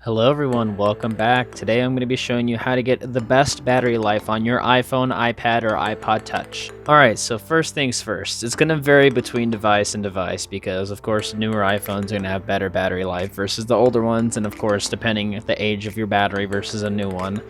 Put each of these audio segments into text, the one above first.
Hello everyone, welcome back. Today I'm going to be showing you how to get the best battery life on your iPhone, iPad, or iPod Touch. Alright, so first things first, it's going to vary between device and device because of course newer iPhones are going to have better battery life versus the older ones, and of course depending the age of your battery versus a new one.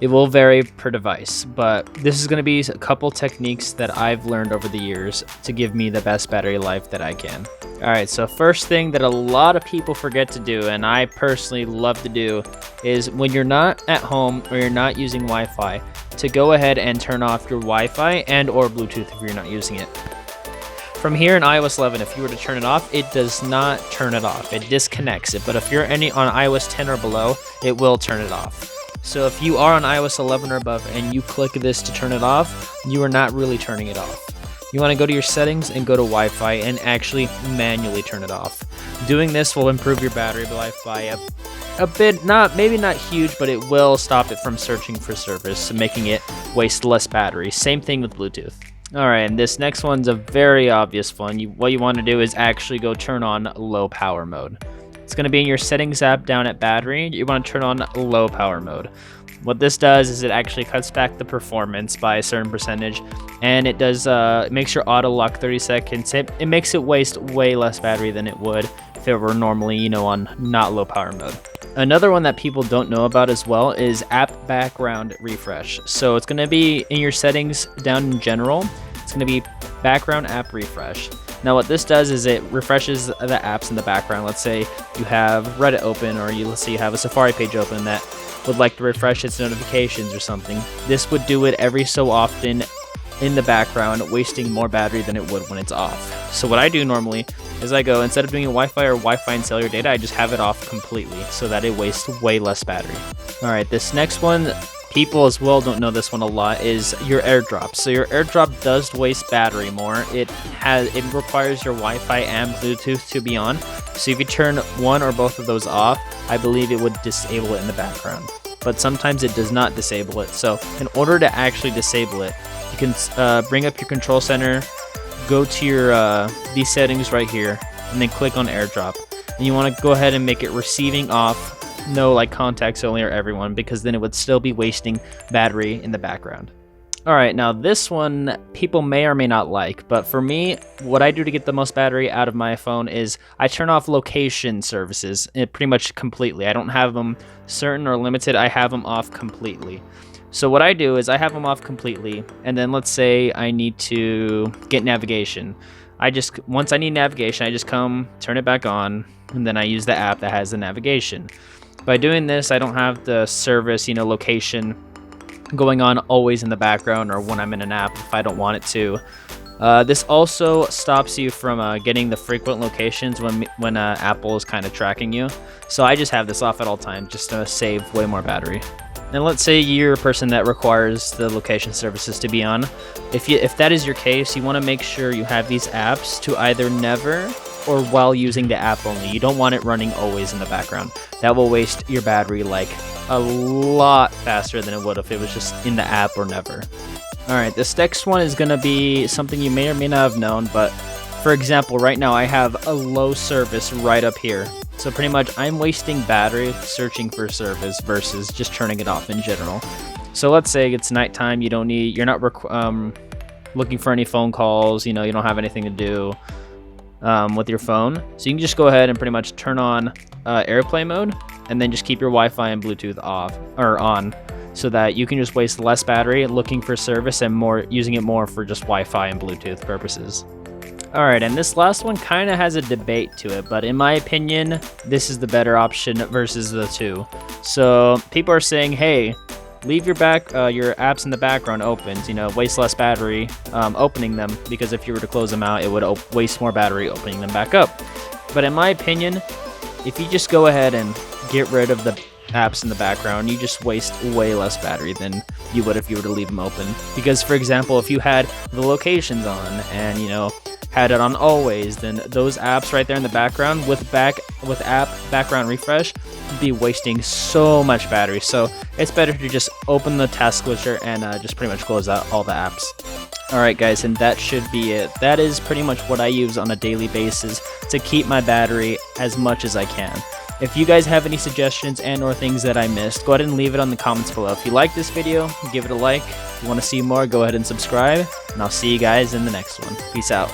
It will vary per device, but this is going to be a couple techniques that I've learned over the years to give me the best battery life that I can. Alright, so first thing that a lot of people forget to do, and I personally love to do, is when you're not at home or you're not using Wi-Fi, to go ahead and turn off your Wi-Fi and or Bluetooth if you're not using it. From here in iOS 11, if you were to turn it off, it does not turn it off. It disconnects it, but if you're on iOS 10 or below, it will turn it off. So if you are on iOS 11 or above and you click this to turn it off, you are not really turning it off. You want to go to your settings and go to Wi-Fi and actually manually turn it off. Doing this will improve your battery life by a bit, maybe not huge, but it will stop it from searching for service, making it waste less battery. Same thing with Bluetooth. Alright, and this next one's a very obvious one. What you want to do is actually go turn on low power mode. It's going to be in your settings app down at battery. You want to turn on low power mode. What this does is it actually cuts back the performance by a certain percentage, and it does it makes your auto lock 30 seconds. It makes it waste way less battery than it would if it were normally, on not low power mode. Another one that people don't know about as well is app background refresh. So it's going to be in your settings down in general. It's going to be background app refresh. Now what this does is it refreshes the apps in the background. Let's say you have Reddit open, or let's say you have a Safari page open that would like to refresh its notifications or something. This would do it every so often in the background, wasting more battery than it would when it's off. So what I do normally is I go, instead of doing a Wi-Fi or Wi-Fi and cellular data, I just have it off completely so that it wastes way less battery. Alright, this next one, people as well don't know this one a lot, is your AirDrop. So your AirDrop does waste battery more. It requires your Wi-Fi and Bluetooth to be on. So if you turn one or both of those off, I believe it would disable it in the background. But sometimes it does not disable it. So in order to actually disable it, you can bring up your control center, go to your these settings right here, and then click on AirDrop. And you want to go ahead and make it receiving off, no like contacts only or everyone, because then it would still be wasting battery in the background. Alright, now this one people may or may not like, but for me, what I do to get the most battery out of my phone is I turn off location services pretty much completely. I don't have them certain or limited, I have them off completely. So what I do is I have them off completely, and then let's say I need to get navigation. Once I need navigation, I just come, turn it back on, and then I use the app that has the navigation. By doing this, I don't have the service, location going on always in the background or when I'm in an app if I don't want it to. This also stops you from getting the frequent locations when Apple is kind of tracking you. So I just have this off at all times just to save way more battery. And let's say you're a person that requires the location services to be on. If that is your case, you want to make sure you have these apps to either never or while using the app only. You don't want it running always in the background. That will waste your battery like a lot faster than it would if it was just in the app or never. Alright, this next one is going to be something you may or may not have known, but for example, right now I have a low service right up here. So pretty much I'm wasting battery searching for service versus just turning it off in general. So let's say it's nighttime, you're not looking for any phone calls, you don't have anything to do with your phone. So you can just go ahead and pretty much turn on airplane mode, and then just keep your Wi-Fi and Bluetooth off or on, so that you can just waste less battery looking for service and using it more for just Wi-Fi and Bluetooth purposes. Alright, and this last one kind of has a debate to it, but in my opinion, this is the better option versus the two. So people are saying, hey, leave your apps in the background open, waste less battery opening them, because if you were to close them out, it would waste more battery opening them back up. But in my opinion, if you just go ahead and get rid of the apps in the background, you just waste way less battery than you would if you were to leave them open. Because for example, if you had the locations on and had it on always, then those apps right there in the background with app background refresh would be wasting so much battery. So it's better to just open the task switcher and just pretty much close out all the apps. Alright guys, and that should be it. That is pretty much what I use on a daily basis to keep my battery as much as I can. If you guys have any suggestions and or things that I missed, go ahead and leave it on the comments below. If you like this video, give it a like. If you want to see more, go ahead and subscribe. And I'll see you guys in the next one. Peace out.